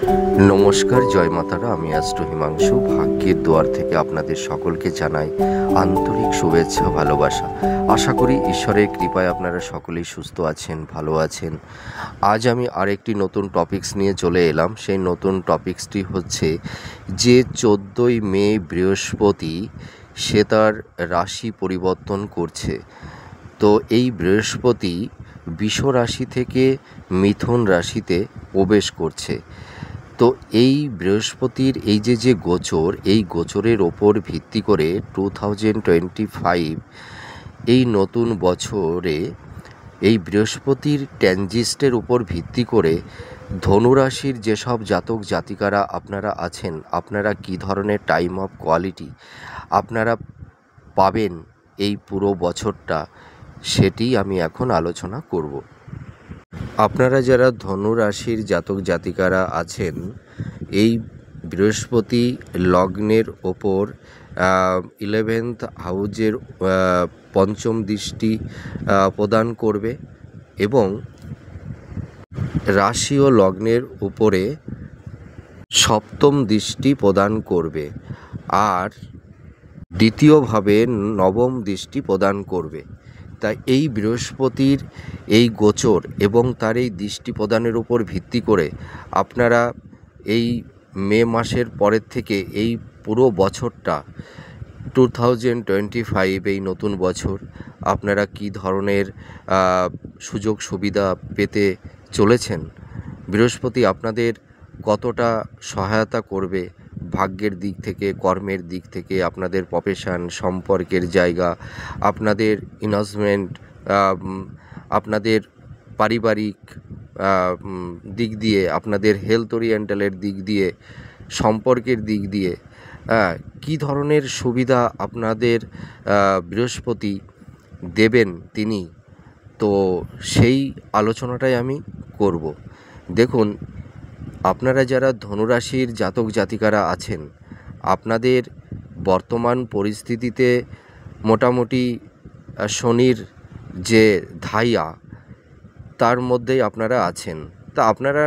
নমস্কার, জয় মাতারা। আমি অ্যাস্ট্রো হিমাংশু। ভাগ্যের দুয়ার থেকে আপনাদের সকলকে জানাই আন্তরিক শুভেচ্ছা, ভালোবাসা। আশা করি ঈশ্বরের কৃপায় আপনারা সকলেই সুস্থ আছেন, ভালো আছেন। আজ আমি আরেকটি নতুন টপিকস নিয়ে চলে এলাম। সেই নতুন টপিকসটি হচ্ছে যে 14ই মে বৃহস্পতি সে তার রাশি পরিবর্তন করছে। তো এই বৃহস্পতি বৃষ রাশি থেকে মিথুন রাশিতে প্রবেশ করছে। তো এই বৃহস্পতির এই যে গোচর, এই গোচরের ওপর ভিত্তি করে 2025 এই নতুন বছরে এই বৃহস্পতির ট্রানজিস্টের উপর ভিত্তি করে ধনুরাশির যেসব জাতক জাতিকারা আপনারা আছেন, আপনারা কী ধরনের টাইম অফ কোয়ালিটি আপনারা পাবেন এই পুরো বছরটা, সেটি আমি এখন আলোচনা করব। আপনারা যারা ধনু রাশির জাতক জাতিকারা আছেন, এই বৃহস্পতি লগ্নের ওপর 11th হাউজের পঞ্চম দৃষ্টি প্রদান করবে এবং রাশি ও লগ্নের উপরে সপ্তম দৃষ্টি প্রদান করবে, আর দ্বিতীয়ভাবে নবম দৃষ্টি প্রদান করবে। তাই এই বৃহস্পতির এই গোচর এবং তার এই দৃষ্টি প্রদানের উপর ভিত্তি করে আপনারা এই মে মাসের পরের থেকে এই পুরো বছরটা 2025 এই নতুন বছর আপনারা কী ধরনের সুযোগ সুবিধা পেতে চলেছেন, বৃহস্পতি আপনাদের কতটা সহায়তা করবে ভাগ্যের দিক থেকে, কর্মের দিক থেকে, আপনাদের প্রফেশন, সম্পর্কের জায়গা, আপনাদের ইনভেস্টমেন্ট, আপনাদের পারিবারিক দিক দিয়ে, আপনাদের হেলথ ওরিয়েন্টালের দিক দিয়ে, সম্পর্কের দিক দিয়ে কী ধরনের সুবিধা আপনাদের বৃহস্পতি দেবেন তিনি, তো সেই আলোচনাটাই আমি করব। দেখুন, আপনারা যারা ধনুরাশির জাতক জাতিকারা আছেন, আপনাদের বর্তমান পরিস্থিতিতে মোটামুটি শনির যে ধাইয়া, তার মধ্যেই আপনারা আছেন। তা আপনারা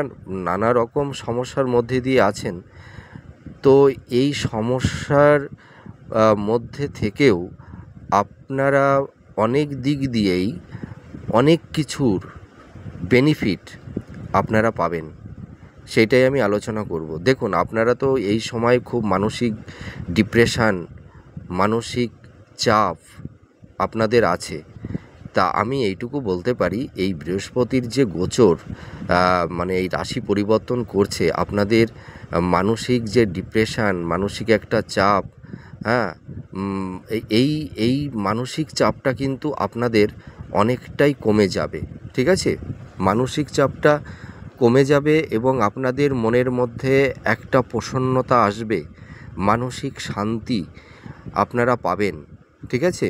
নানা রকম সমস্যার মধ্যে দিয়ে আছেন। তো এই সমস্যার মধ্যে থেকেও আপনারা অনেক দিক দিয়েই অনেক কিছুর বেনিফিট আপনারা পাবেন, সেইটাই আমি আলোচনা করব। দেখুন, আপনারা তো এই সময় খুব মানসিক ডিপ্রেশন, মানসিক চাপ আপনাদের আছে। তা আমি এইটুকু বলতে পারি, এই বৃহস্পতির যে গোচর মানে এই রাশি পরিবর্তন করছে, আপনাদের মানসিক যে ডিপ্রেশন, মানসিক একটা চাপ, এই এই মানসিক চাপটা কিন্তু আপনাদের অনেকটাই কমে যাবে। ঠিক আছে, মানসিক চাপটা কমে যাবে এবং আপনাদের মনের মধ্যে একটা প্রসন্নতা আসবে, মানসিক শান্তি আপনারা পাবেন। ঠিক আছে,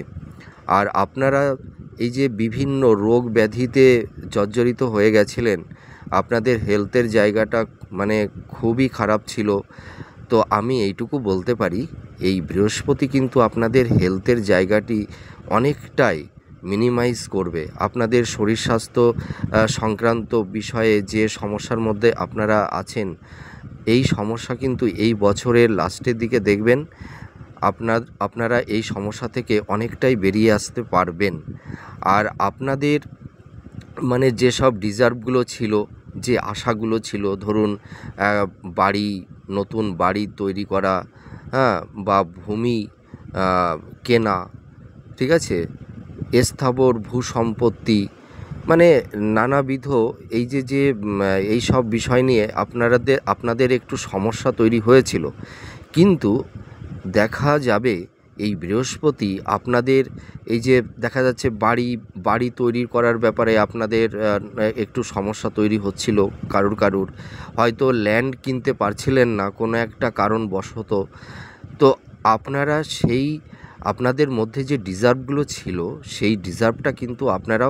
আর আপনারা এই যে বিভিন্ন রোগ ব্যাধিতে জর্জরিত হয়ে গেছিলেন, আপনাদের হেলথের জায়গাটা মানে খুবই খারাপ ছিল। তো আমি এইটুকু বলতে পারি, এই বৃহস্পতি কিন্তু আপনাদের হেলথের জায়গাটি অনেকটাই মিনিমাইজ করবে। আপনাদের শরীর স্বাস্থ্য সংক্রান্ত বিষয়ে যে সমস্যার মধ্যে আপনারা আছেন, এই সমস্যা কিন্তু এই বছরের লাস্টের দিকে দেখবেন আপনারা এই সমস্যা থেকে অনেকটাই বেরিয়ে আসতে পারবেন। আর আপনাদের মানে যেসব ডিজার্ভগুলো ছিল, যে আশাগুলো ছিল, ধরুন বাড়ি, নতুন বাড়ি তৈরি করা, বা ভূমি কেনা, ঠিক আছে, স্থাবর ভূসম্পত্তি, মানে নানাবিধ এই যে এই সব বিষয় নিয়ে আপনাদের একটু সমস্যা তৈরি হয়েছিল। কিন্তু দেখা যাবে এই বৃহস্পতি আপনাদের এই যে দেখা যাচ্ছে বাড়ি তৈরি করার ব্যাপারে আপনাদের একটু সমস্যা তৈরি হচ্ছিল, কারুর হয়তো ল্যান্ড কিনতে পারছিলেন না কোনো একটা কারণবশত। তো আপনারা সেই আপনাদের মধ্যে যে ডিজার্ভগুলো ছিল, সেই ডিজার্ভটা কিন্তু আপনারা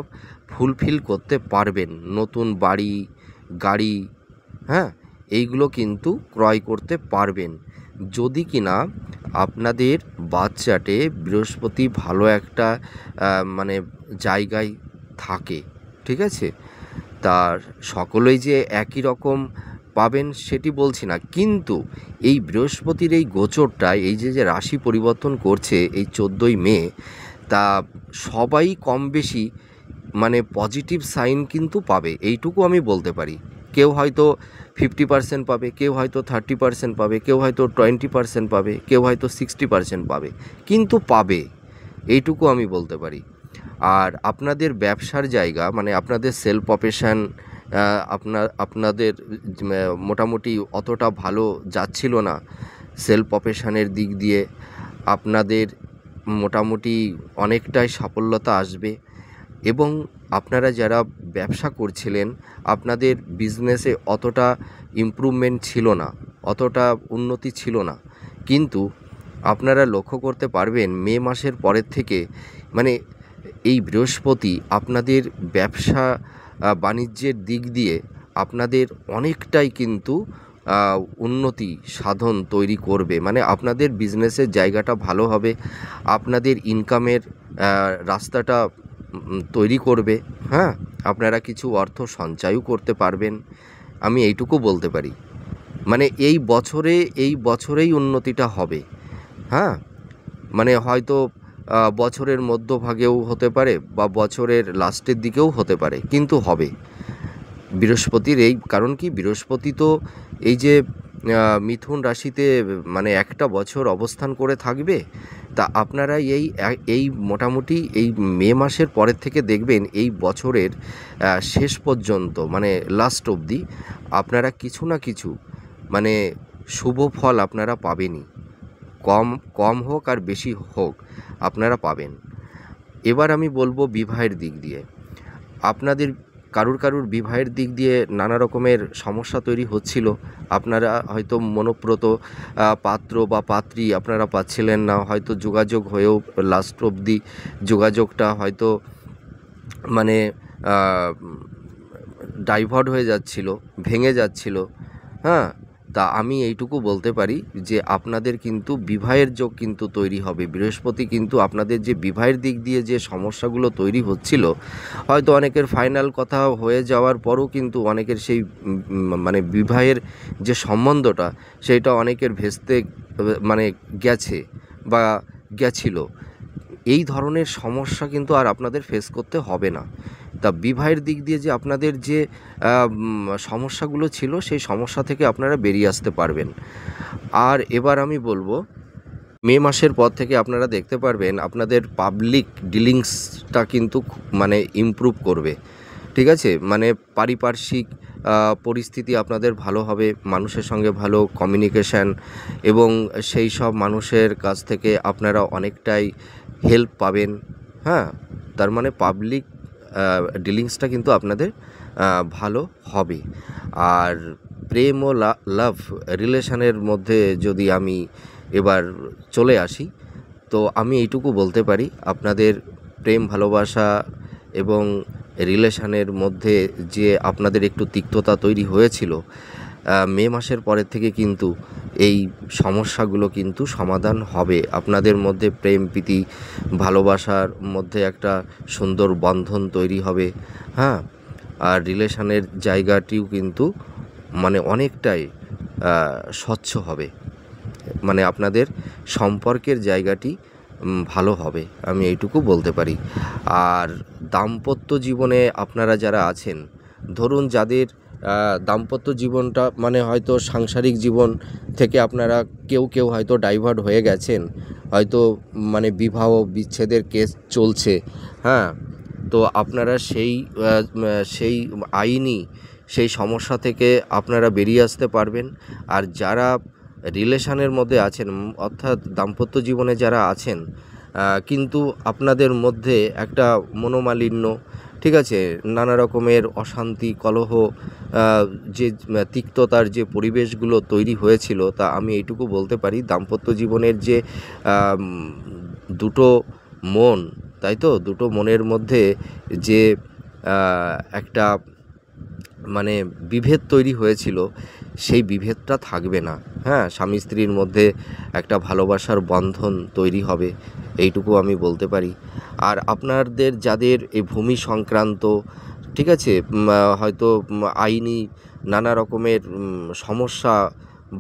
ফুলফিল করতে পারবেন। নতুন বাড়ি, গাড়ি, এইগুলো কিন্তু ক্রয় করতে পারবেন, যদি কিনা আপনাদের বাচ্চাটে বৃহস্পতি ভালো একটা মানে জায়গায় থাকে। ঠিক আছে, তার সকলেই যে একই রকম পাবেন সেটি বলছি না, কিন্তু এই বৃহস্পতির এই গোচরটা, এই যে রাশি পরিবর্তন করছে এই 14ই মে, তা সবাই কম বেশি মানে পজিটিভ সাইন কিন্তু পাবে, এইটুকু আমি বলতে পারি। কেউ হয়তো 50% পাবে, কেউ হয়তো 30% পাবে, কেউ হয়তো 20% পাবে, কেউ হয়তো 60% পাবে, কিন্তু পাবে, এইটুকু আমি বলতে পারি। আর আপনাদের ব্যবসার জায়গা মানে আপনাদের সেল প্রফেশন আপনাদের মোটামুটি অতটা ভালো যাচ্ছিল না, সেল প্রফেশনের দিক দিয়ে আপনাদের মোটামুটি অনেকটাই সাফল্যতা আসবে। এবং আপনারা যারা ব্যবসা করছিলেন আপনাদের বিজনেসে অতটা ইমপ্রুভমেন্ট ছিল না, অতটা উন্নতি ছিল না, কিন্তু আপনারা লক্ষ্য করতে পারবেন মে মাসের পরের থেকে মানে এই বৃহস্পতি আপনাদের ব্যবসা বাণিজ্যের দিক দিয়ে আপনাদের অনেকটাই কিন্তু উন্নতি সাধন তৈরি করবে। মানে আপনাদের বিজনেসের জায়গাটা ভালো হবে, আপনাদের ইনকামের রাস্তাটা তৈরি করবে। হ্যাঁ, আপনারা কিছু অর্থ সঞ্চয়ও করতে পারবেন, আমি এইটুকু বলতে পারি। মানে এই বছরেই উন্নতিটা হবে। হ্যাঁ, মানে হয়তো বছরের মধ্যভাগেও হতে পারে বা বছরের লাস্টের দিকেও হতে পারে, কিন্তু হবে। বৃহস্পতির এই কারণ কি, বৃহস্পতি তো এই যে মিথুন রাশিতে মানে একটা বছর অবস্থান করে থাকবে, তা আপনারা এই মোটামুটি এই মে মাসের পরের থেকে দেখবেন এই বছরের শেষ পর্যন্ত মানে লাস্ট অবধি আপনারা কিছু না কিছু মানে শুভ ফল আপনারা পাবেনই, কম হোক আর বেশি হোক আপনারা পাবেন। এবার আমি বলবো বিবাহের দিক দিয়ে, আপনাদের কারুর বিবাহের দিক দিয়ে নানা রকমের সমস্যা তৈরি হচ্ছিল, আপনারা হয়তো মনোপ্রত পাত্র বা পাত্রী আপনারা পাচ্ছিলেন না, হয়তো যোগাযোগ হয়েও লাস্ট অবধি যোগাযোগটা হয়তো মানে ডাইভার্ট হয়ে যাচ্ছিল, ভেঙে যাচ্ছিল। হ্যাঁ, তা আমি এইটুকু বলতে পারি যে আপনাদের কিন্তু বিবাহের যোগ কিন্তু তৈরি হবে। বৃহস্পতি কিন্তু আপনাদের যে বিবাহের দিক দিয়ে যে সমস্যাগুলো তৈরি হচ্ছিল, হয়তো অনেকের ফাইনাল কথা হয়ে যাওয়ার পরও কিন্তু অনেকের সেই মানে বিবাহের যে সম্বন্ধটা সেইটা অনেকের ভেস্তে মানে গেছে বা গেছিল। এই ধরনের সমস্যা কিন্তু আর আপনাদের ফেস করতে হবে না। তা বিবাহের দিক দিয়ে যে আপনাদের যে সমস্যাগুলো ছিল সেই সমস্যা থেকে আপনারা বেরিয়ে আসতে পারবেন। আর এবার আমি বলবো মে মাসের পর থেকে আপনারা দেখতে পারবেন আপনাদের পাবলিক ডিলিংসটা কিন্তু মানে ইমপ্রুভ করবে। ঠিক আছে, মানে পারিপার্শ্বিক পরিস্থিতি আপনাদের ভালো হবে, মানুষের সঙ্গে ভালো কমিউনিকেশান, এবং সেই সব মানুষের কাছ থেকে আপনারা অনেকটাই হেল্প পাবেন। হ্যাঁ, তার মানে পাবলিক ডিলিংসটা কিন্তু আপনাদের ভালো হবে। আর প্রেম ও লাভ রিলেশনের মধ্যে যদি আমি এবার চলে আসি, তো আমি এইটুকু বলতে পারি আপনাদের প্রেম ভালোবাসা এবং রিলেশনের মধ্যে যে আপনাদের একটু তিক্ততা তৈরি হয়েছিল, মে মাসের পরের থেকে কিন্তু এই সমস্যাগুলো কিন্তু সমাধান হবে। আপনাদের মধ্যে প্রেম প্রীতি ভালোবাসার মধ্যে একটা সুন্দর বন্ধন তৈরি হবে। হ্যাঁ, আর রিলেশনের জায়গাটিও কিন্তু মানে অনেকটাই স্বচ্ছ হবে, মানে আপনাদের সম্পর্কের জায়গাটি ভালো হবে, আমি এইটুকু বলতে পারি। আর দাম্পত্য জীবনে আপনারা যারা আছেন, ধরুন যাদের দাম্পত্য জীবনটা মানে হয়তো সাংসারিক জীবন থেকে আপনারা কেউ হয়তো ডাইভার্ট হয়ে গেছেন, হয়তো মানে বিবাহ বিচ্ছেদের কেস চলছে। হ্যাঁ, তো আপনারা সেই আইনি সেই সমস্যা থেকে আপনারা বেরিয়ে আসতে পারবেন। আর যারা রিলেশনের মধ্যে আছেন অর্থাৎ দাম্পত্য জীবনে যারা আছেন, কিন্তু আপনাদের মধ্যে একটা মনোমালিন্য, ঠিক আছে, নানা রকমের অশান্তি কলহ, যে তিক্ততার যে পরিবেশগুলো তৈরি হয়েছিল, তা আমি এইটুকু বলতে পারি দাম্পত্য জীবনের যে দুটো মন, তাই তো দুটো মনের মধ্যে যে একটা মানে বিভেদ তৈরি হয়েছিল, সেই বিভেদটা থাকবে না। হ্যাঁ, স্বামী স্ত্রীর মধ্যে একটা ভালোবাসার বন্ধন তৈরি হবে, এইটুকু আমি বলতে পারি। আর আপনাদের যাদের এই ভূমি সংক্রান্ত, ঠিক আছে, হয়তো আইনি নানা রকমের সমস্যা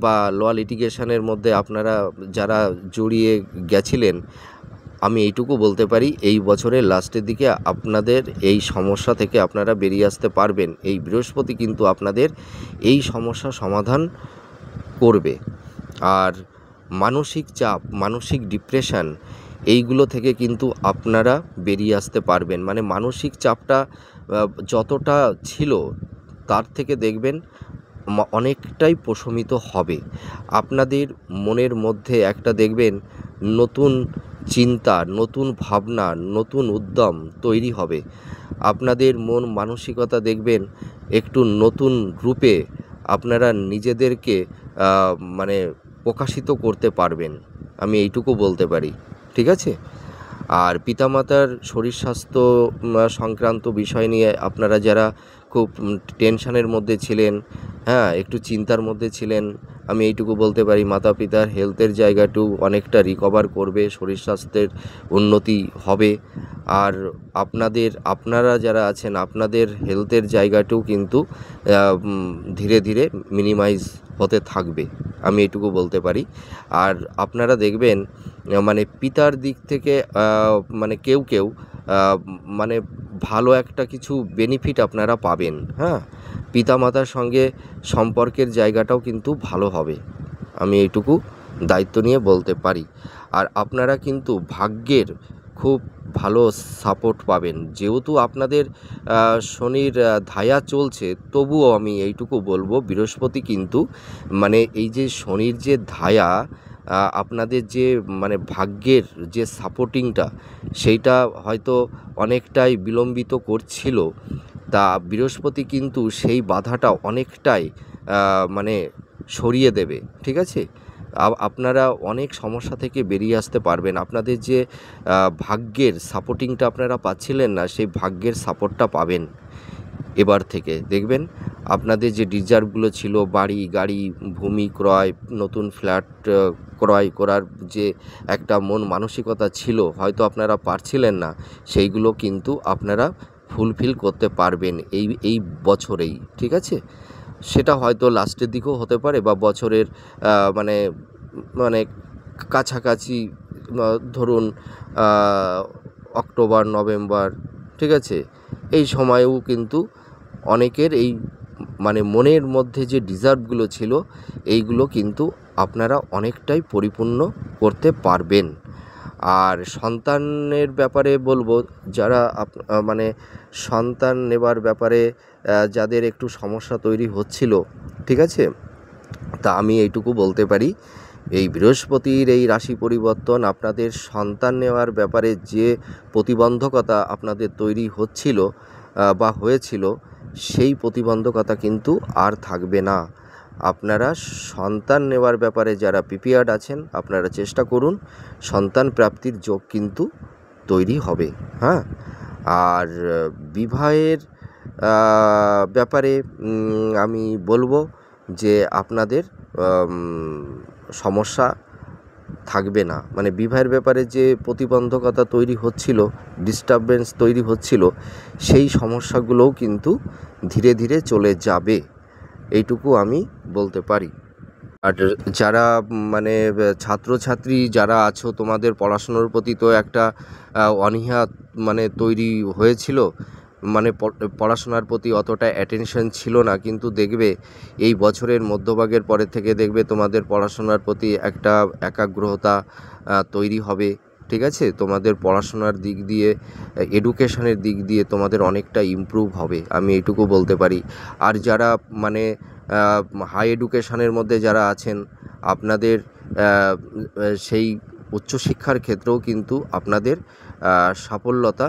বা ল লিটিগেশনের মধ্যে আপনারা যারা জড়িয়ে গেছিলেন, আমি এইটুকু বলতে পারি এই বছরের লাস্টের দিকে আপনাদের এই সমস্যা থেকে আপনারা বেরিয়ে আসতে পারবেন। এই বৃহস্পতি কিন্তু আপনাদের এই সমস্যা সমাধান করবে। আর মানসিক চাপ, মানসিক ডিপ্রেশন, এইগুলো থেকে কিন্তু আপনারা বেরিয়ে আসতে পারবেন। মানে মানসিক চাপটা যতটা ছিল তার থেকে দেখবেন অনেকটাই প্রশমিত হবে। আপনাদের মনের মধ্যে একটা দেখবেন নতুন চিন্তা, নতুন ভাবনা, নতুন উদ্যম তৈরি হবে। আপনাদের মন মানসিকতা দেখবেন একটু নতুন রূপে আপনারা নিজেদেরকে মানে প্রকাশিত করতে পারবেন, আমি এইটুকু বলতে পারি। ঠিক আছে? আর পিতামাতার শরীর স্বাস্থ্য সংক্রান্ত বিষয় নিয়ে আপনারা যারা খুব টেনশনের মধ্যে ছিলেন, হ্যাঁ, একটু চিন্তার মধ্যে ছিলেন, আমি এইটুকু বলতে পারি মাতা পিতার হেলথের জায়গাটাও অনেকটা রিকভার করবে, শরীর স্বাস্থ্যের উন্নতি হবে। আর আপনারা যারা আছেন আপনাদের হেলথের জায়গাটাও কিন্তু ধীরে ধীরে মিনিমাইজ হতে থাকবে, আমি এইটুকু বলতে পারি। আর আপনারা দেখবেন মানে পিতার দিক থেকে মানে কেউ মানে ভালো একটা কিছু বেনিফিট আপনারা পাবেন। হ্যাঁ, পিতামাতার সঙ্গে সম্পর্কের জায়গাটাও কিন্তু ভালো হবে, আমি এইটুকু দায়িত্ব নিয়ে বলতে পারি। আর আপনারা কিন্তু ভাগ্যের খুব ভালো সাপোর্ট পাবেন। যেহেতু আপনাদের শনির ধায়া চলছে, তবুও আমি এইটুকু বলবো বৃহস্পতি কিন্তু মানে এই যে শনির যে ধায়া, আপনাদের যে মানে ভাগ্যের যে সাপোর্টিংটা, সেইটা হয়তো অনেকটাই বিলম্বিত করছিল। তা বৃহস্পতি কিন্তু সেই বাধাটা অনেকটাই মানে সরিয়ে দেবে। ঠিক আছে? আপনারা অনেক সমস্যা থেকে বেরিয়ে আসতে পারবেন। আপনাদের যে ভাগ্যের সাপোর্টিংটা আপনারা পাচ্ছিলেন না, সেই ভাগ্যের সাপোর্টটা পাবেন এবার থেকে। দেখবেন আপনাদের যে ডিজার্ভগুলো ছিল, বাড়ি গাড়ি ভূমি ক্রয়, নতুন ফ্ল্যাট ক্রয় করার যে একটা মন মানসিকতা ছিল, হয়তো আপনারা পারছিলেন না, সেইগুলো কিন্তু আপনারা ফুলফিল করতে পারবেন এই বছরেই। ঠিক আছে? সেটা হয়তো লাস্টের দিকেও হতে পারে বা বছরের মানে মানে কাছাকাছি, ধরুন অক্টোবর নভেম্বর। ঠিক আছে? এই সময়েও কিন্তু অনেকের এই মানে মনের মধ্যে যে ডিজার্ভগুলো ছিল, এইগুলো কিন্তু আপনারা অনেকটাই পরিপূর্ণ করতে পারবেন। আর সন্তানের ব্যাপারে বলবো, যারা মানে সন্তান নেবার ব্যাপারে যাদের একটু সমস্যা তৈরি হচ্ছিল, ঠিক আছে, তা আমি এইটুকু বলতে পারি এই বৃহস্পতির এই রাশি পরিবর্তন আপনাদের সন্তান নেওয়ার ব্যাপারে যে প্রতিবন্ধকতা আপনাদের তৈরি হচ্ছিল বা হয়েছিল, সেই প্রতিবন্ধকতা কিন্তু আর থাকবে না। আপনারা সন্তান নেওয়ার ব্যাপারে যারা প্রিপেয়ার্ড আছেন, আপনারা চেষ্টা করুন, সন্তান প্রাপ্তির যোগ কিন্তু তৈরি হবে। হ্যাঁ, আর বিবাহের ব্যাপারে আমি বলবো যে আপনাদের সমস্যা থাকবে না। মানে বিবাহের ব্যাপারে যে প্রতিবন্ধকতা তৈরি হচ্ছিল, ডিস্টারবেন্স তৈরি হচ্ছিল, সেই সমস্যাগুলোও কিন্তু ধীরে ধীরে চলে যাবে, এইটুকু আমি বলতে পারি। আর যারা মানে ছাত্রছাত্রী যারা আছো, তোমাদের পড়াশুনোর প্রতি তো একটা অনীহা মানে তৈরি হয়েছিল, মানে পড়াশোনার প্রতি অতটা অ্যাটেনশন ছিল না, কিন্তু দেখবে এই বছরের মধ্যভাগের পরে থেকে দেখবে তোমাদের পড়াশোনার প্রতি একটা একাগ্রতা তৈরি হবে। ঠিক আছে? তোমাদের পড়াশোনার দিক দিয়ে, এডুকেশনের দিক দিয়ে তোমাদের অনেকটা ইমপ্রুভ হবে, আমি এইটুকু বলতে পারি। আর যারা মানে হাই এডুকেশনের মধ্যে যারা আছেন, আপনাদের সেই উচ্চশিক্ষার ক্ষেত্রেও কিন্তু আপনাদের সাফল্যতা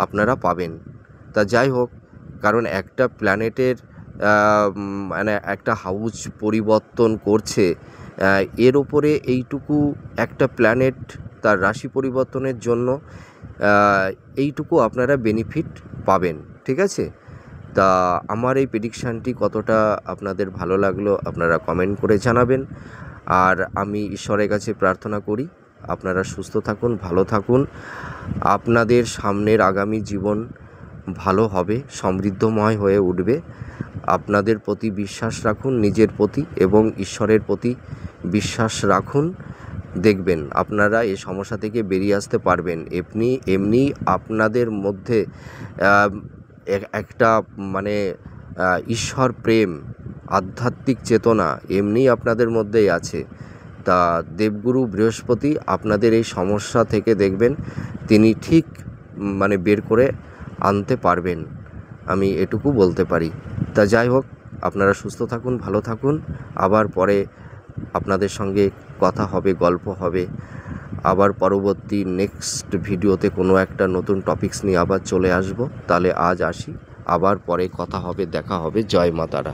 আপনারা পাবেন। তা যাই হোক, কারণ একটা প্ল্যানেটের মানে একটা হাউস পরিবর্তন করছে, এর ওপরে এইটুকু একটা প্ল্যানেট তার রাশি পরিবর্তনের জন্য এইটুকু আপনারা বেনিফিট পাবেন। ঠিক আছে? তা আমার এই প্রেডিকশানটি কতটা আপনাদের ভালো লাগলো আপনারা কমেন্ট করে জানাবেন। আর আমি ঈশ্বরের কাছে প্রার্থনা করি আপনারা সুস্থ থাকুন, ভালো থাকুন, আপনাদের সামনের আগামী জীবন ভালো হবে, সমৃদ্ধময় হয়ে উঠবে। আপনাদের প্রতি বিশ্বাস রাখুন, নিজের প্রতি এবং ঈশ্বরের প্রতি বিশ্বাস রাখুন। দেখবেন আপনারা এই সমস্যা থেকে বেরিয়ে আসতে পারবেন। এমনি আপনাদের মধ্যে একটা মানে ঈশ্বর প্রেম, আধ্যাত্মিক চেতনা এমনিই আপনাদের মধ্যেই আছে। তা দেবগুরু বৃহস্পতি আপনাদের এই সমস্যা থেকে দেখবেন তিনি ঠিক মানে বের করে আনতে পারবেন, আমি এটুকু বলতে পারি। তা যাই হোক, আপনারা সুস্থ থাকুন, ভালো থাকুন। আবার পরে আপনাদের সঙ্গে কথা হবে, গল্প হবে। আবার পরবর্তী নেক্সট ভিডিওতে কোনো একটা নতুন টপিকস নিয়ে আবার চলে আসব। তাহলে আজ আসি, আবার পরে কথা হবে, দেখা হবে। জয় মা তারা।